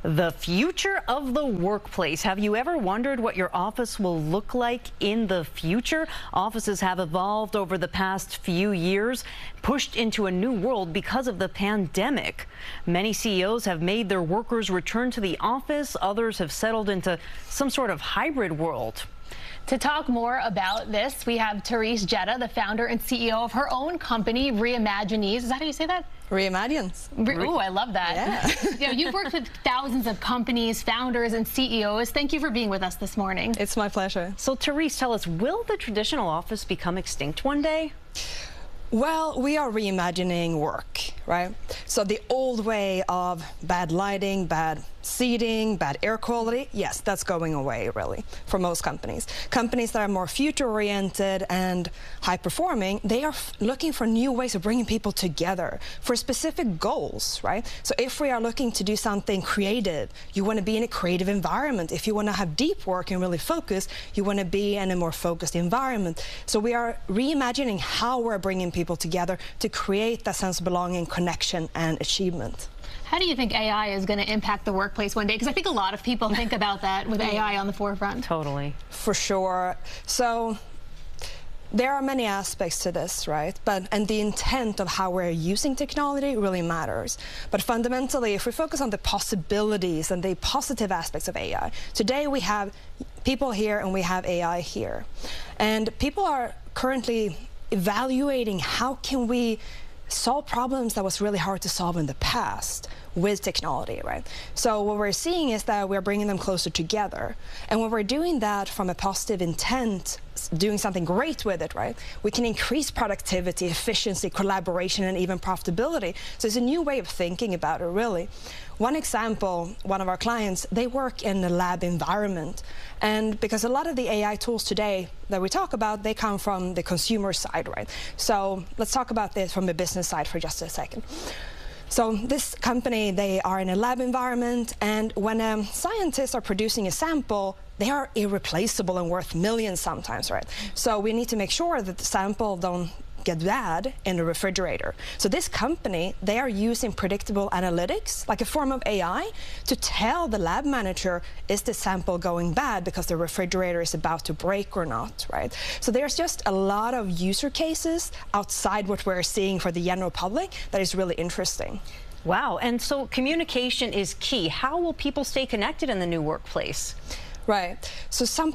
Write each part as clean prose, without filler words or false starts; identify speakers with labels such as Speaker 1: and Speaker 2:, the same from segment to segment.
Speaker 1: The future of the workplace. Have you ever wondered what your office will look like in the future? Offices have evolved over the past few years, pushed into a new world because of the pandemic. Many CEOs have made their workers return to the office. Others have settled into some sort of hybrid world.
Speaker 2: To talk more about this, we have Therese Gedda, the founder and CEO of her own company, Reimaginez. Is that how you say that?
Speaker 3: Reimaginez.
Speaker 2: Oh, I love that. Yeah. You've worked with thousands of companies, founders, and CEOs. Thank you for being with us this morning.
Speaker 3: It's my pleasure.
Speaker 1: So, Therese, tell us, will the traditional office become extinct one day?
Speaker 3: Well, we are reimagining work, right? So the old way of bad lighting, bad seating, bad air quality, yes, that's going away, really, for most companies. Companies that are more future-oriented and high-performing, they are looking for new ways of bringing people together for specific goals, right? So if we are looking to do something creative, you want to be in a creative environment. If you want to have deep work and really focus, you want to be in a more focused environment. So we are reimagining how we're bringing people together to create that sense of belonging, connection, and achievement.
Speaker 2: How do you think AI is going to impact the workplace one day? Because I think a lot of people think about that with AI on the forefront.
Speaker 1: Totally.
Speaker 3: For sure. So there are many aspects to this, right? And the intent of how we're using technology really matters. But fundamentally, if we focus on the possibilities and the positive aspects of AI, today we have people here and we have AI here. And people are currently evaluating how can we solve problems that was really hard to solve in the past with technology, right? So what we're seeing is that we're bringing them closer together. And when we're doing that from a positive intent, doing something great with it, right, we can increase productivity, efficiency, collaboration, and even profitability. So it's a new way of thinking about it, really. One example, one of our clients, they work in a lab environment. And because a lot of the AI tools today that we talk about, they come from the consumer side, right? So let's talk about this from the business side for just a second. So this company, they are in a lab environment, and when scientists are producing a sample, they are irreplaceable and worth millions sometimes, right? So we need to make sure that the sample don't get bad in the refrigerator. So this company, they are using predictable analytics, like a form of AI, to tell the lab manager, is the sample going bad because the refrigerator is about to break or not, right? So there's just a lot of user cases outside what we're seeing for the general public that is really interesting.
Speaker 1: Wow, and so communication is key. How will people stay connected in the new workplace?
Speaker 3: Right, so some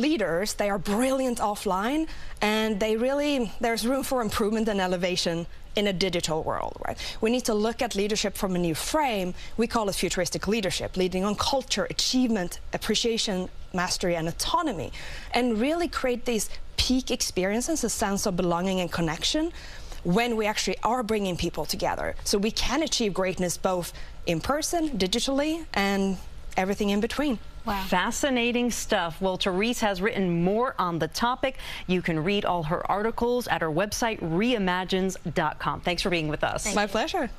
Speaker 3: leaders, they are brilliant offline, and there's room for improvement and elevation in a digital world, right? We need to look at leadership from a new frame. We call it futuristic leadership, leading on culture, achievement, appreciation, mastery, and autonomy, and really create these peak experiences, a sense of belonging and connection when we actually are bringing people together. So we can achieve greatness both in person, digitally, and everything in between.
Speaker 1: Wow. Fascinating stuff. Well, Therese has written more on the topic. You can read all her articles at her website, reimaginez.com. Thanks for being with us.
Speaker 3: My pleasure.